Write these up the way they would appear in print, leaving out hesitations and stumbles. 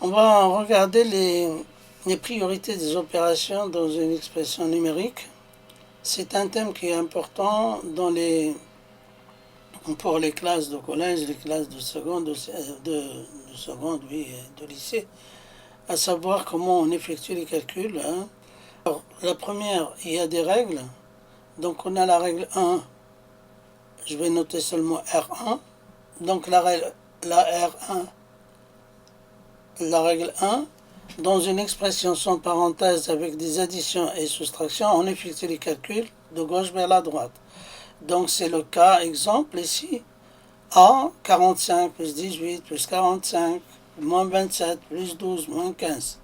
On va regarder les priorités des opérations dans une expression numérique. C'est un thème qui est important pour les classes de collège, les classes de seconde, de seconde, oui, de lycée, à savoir comment on effectue les calculs. Alors, la première, il y a des règles. Donc on a la règle 1, je vais noter seulement R1. Donc la règle R1, dans une expression sans parenthèse avec des additions et soustractions, on effectue les calculs de gauche vers la droite. Donc c'est le cas exemple ici. A, 45 plus 18 plus 45, moins 27 plus 12 moins 15.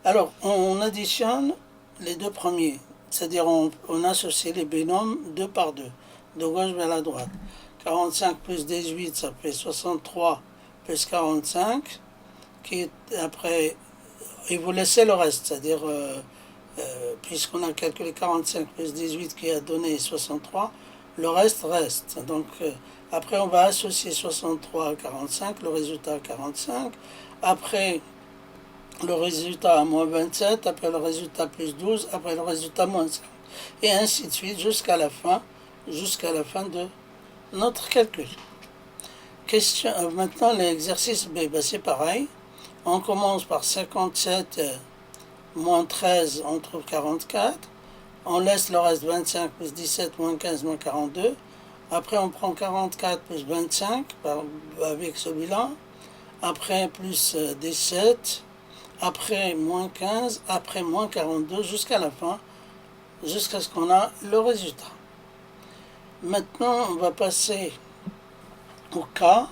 Alors on additionne les deux premiers, c'est-à-dire on associe les binômes deux par deux, de gauche vers la droite. 45 plus 18, ça fait 63 plus 45, qui est après, et vous laissez le reste, c'est-à-dire, puisqu'on a calculé 45 plus 18 qui a donné 63, le reste reste. Donc, après, on va associer 63 à 45, le résultat à 45. Après, le résultat à moins 27, après le résultat plus 12, après le résultat moins 5. Et ainsi de suite jusqu'à la fin de notre calcul. Maintenant, l'exercice B, c'est pareil. On commence par 57 moins 13, on trouve 44. On laisse le reste 25 plus 17 moins 15 moins 42. Après, on prend 44 plus 25 avec celui-là. Après, plus 17. Après, moins 15. Après, moins 42 jusqu'à la fin, jusqu'à ce qu'on a le résultat. Maintenant, on va passer au cas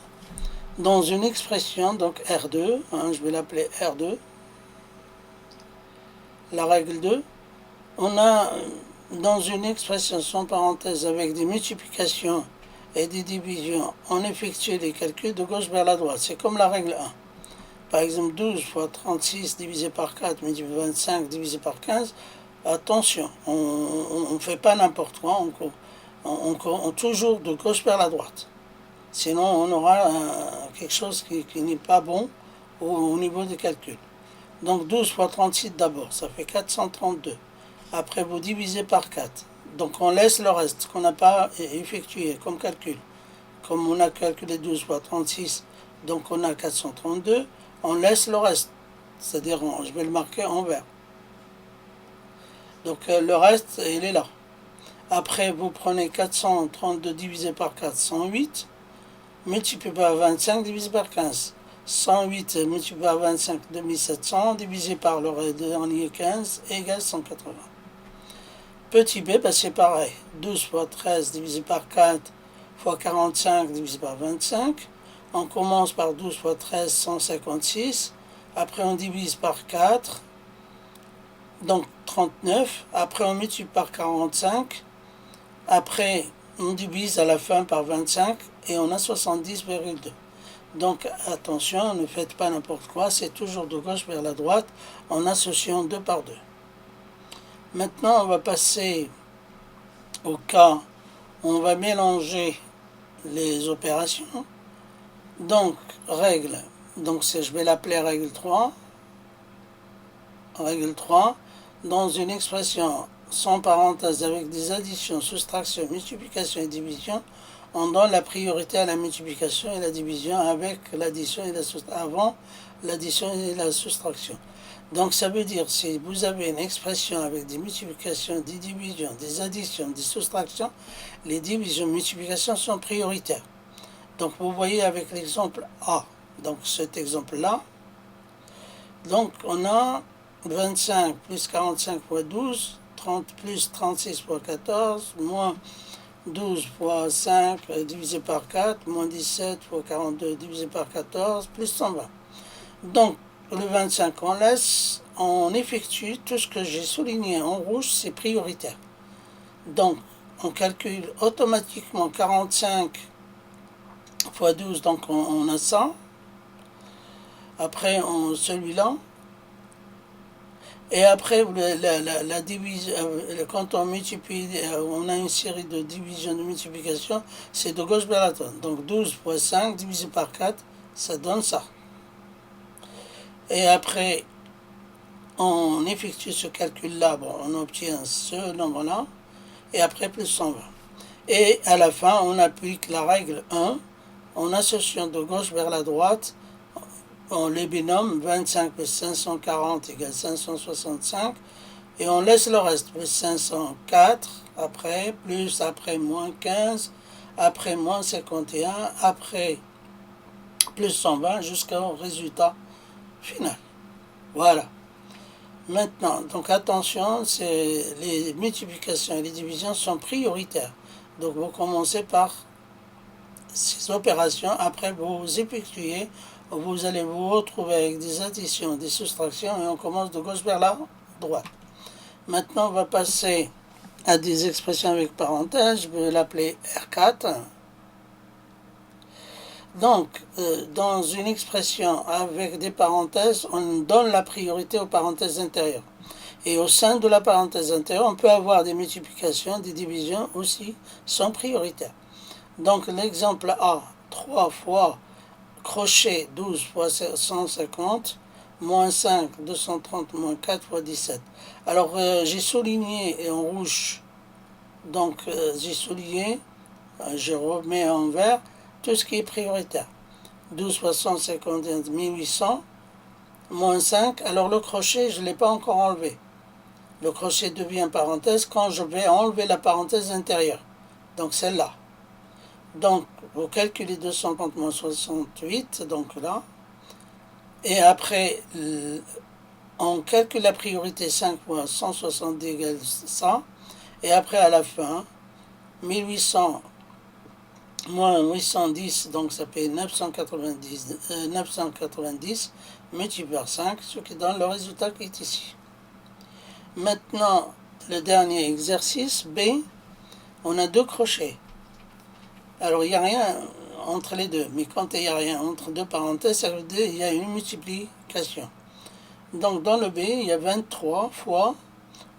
dans une expression, donc R2, je vais l'appeler R2, la règle 2, on a dans une expression sans parenthèse avec des multiplications et des divisions, on effectue les calculs de gauche vers la droite. C'est comme la règle 1. Par exemple, 12 fois 36 divisé par 4 multiplié par 25 divisé par 15. Attention, on ne fait pas n'importe quoi, on toujours de gauche vers la droite. Sinon, on aura quelque chose qui n'est pas bon au niveau des calculs. Donc 12 fois 36 d'abord, ça fait 432. Après, vous divisez par 4. Donc on laisse le reste qu'on n'a pas effectué comme calcul. Comme on a calculé 12 fois 36, donc on a 432, on laisse le reste. C'est-à-dire, je vais le marquer en vert. Donc le reste, il est là. Après, vous prenez 432 divisé par 4, 108. Multiplié par 25 divisé par 15. 108 multiplié par 25, 2700, divisé par le dernier 15, égale 180. Petit b, c'est pareil. 12 fois 13 divisé par 4 fois 45 divisé par 25. On commence par 12 fois 13, 156. Après, on divise par 4, donc 39. Après, on multiplie par 45. Après, on divise à la fin par 25 et on a 70,2. Donc attention, ne faites pas n'importe quoi, c'est toujours de gauche vers la droite en associant 2 par 2. Maintenant, on va passer au cas où on va mélanger les opérations. Donc, règle, je vais l'appeler règle 3. Règle 3, dans une expression sans parenthèse avec des additions, soustractions, multiplications et divisions, on donne la priorité à la multiplication et la division avec l'addition et avant l'addition et la soustraction. Donc ça veut dire si vous avez une expression avec des multiplications, des divisions, des additions, des soustractions, les divisions et multiplications sont prioritaires. Donc vous voyez avec l'exemple A, donc cet exemple-là, donc on a 25 plus 45 fois 12, 30 plus 36 fois 14, moins 12 fois 5 divisé par 4, moins 17 fois 42 divisé par 14, plus 120. Donc, le 25, on laisse, on effectue tout ce que j'ai souligné en rouge, c'est prioritaire. Donc, on calcule automatiquement 45 fois 12, donc on a 100. Après, celui-là. Et après, la division, quand on multiplie, on a une série de divisions de multiplication, c'est de gauche vers la droite. Donc 12 fois 5 divisé par 4, ça donne ça. Et après, on effectue ce calcul-là, bon, on obtient ce nombre-là, et après plus 120. Et à la fin, on applique la règle 1, en associant de gauche vers la droite, on les binôme 25 plus 540 égale 565, et on laisse le reste, plus 504, après, plus, après, moins 15, après, moins 51, après, plus 120, jusqu'au résultat final. Voilà. Maintenant, donc attention, les multiplications et les divisions sont prioritaires. Donc vous commencez par ces opérations, après vous effectuez, vous allez vous retrouver avec des additions, des soustractions, et on commence de gauche vers la droite. Maintenant, on va passer à des expressions avec parenthèses, je vais l'appeler R4. Donc, dans une expression avec des parenthèses, on donne la priorité aux parenthèses intérieures. Et au sein de la parenthèse intérieure, on peut avoir des multiplications, des divisions aussi sont prioritaires. Donc, l'exemple A, 3 fois crochet 12 fois 150, moins 5, 230, moins 4 fois 17. Alors, j'ai souligné en rouge, donc j'ai souligné, je remets en vert, tout ce qui est prioritaire. 12 fois 151, 1800, moins 5. Alors le crochet, je ne l'ai pas encore enlevé. Le crochet devient parenthèse quand je vais enlever la parenthèse intérieure. Donc celle-là. Donc vous calculez 250 moins 68, donc là. Et après, on calcule la priorité 5 fois 170 égale 100. Et après, à la fin, 1800 moins 810, donc ça fait 990 multiplié par 5, ce qui donne le résultat qui est ici. Maintenant, le dernier exercice, B, on a deux crochets. Alors, il n'y a rien entre les deux, mais quand il n'y a rien entre deux parenthèses, ça veut dire qu'il y a une multiplication. Donc, dans le B, il y a 23 fois,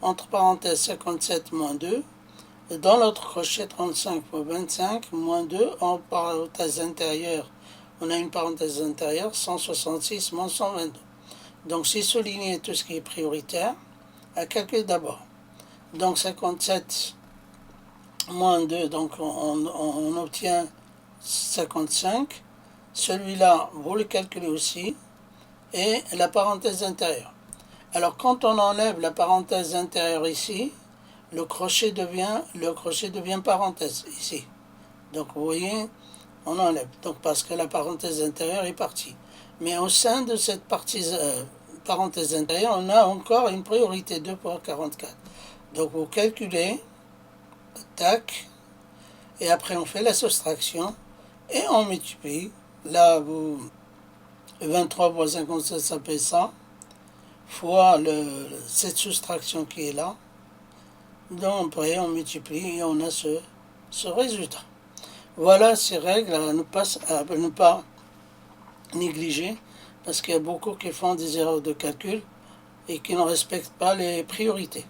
entre parenthèses, 57 moins 2, et dans l'autre crochet, 35 fois 25, moins 2, en parenthèse intérieure, on a une parenthèse intérieure, 166 moins 122. Donc, c'est souligner tout ce qui est prioritaire, à calculer d'abord. Donc, 57 moins 2, donc on obtient 55. Celui-là, vous le calculez aussi, et la parenthèse intérieure. Alors, quand on enlève la parenthèse intérieure ici, le crochet devient parenthèse ici. Donc vous voyez, on enlève. Donc parce que la parenthèse intérieure est partie. Mais au sein de cette parenthèse intérieure, on a encore une priorité 2 pour 44. Donc vous calculez, tac, et après on fait la soustraction et on multiplie. Là, 23 fois 57, ça fait 100, fois cette soustraction qui est là. Donc après on multiplie et on a ce résultat. Voilà ces règles à ne pas négliger, parce qu'il y a beaucoup qui font des erreurs de calcul et qui ne respectent pas les priorités.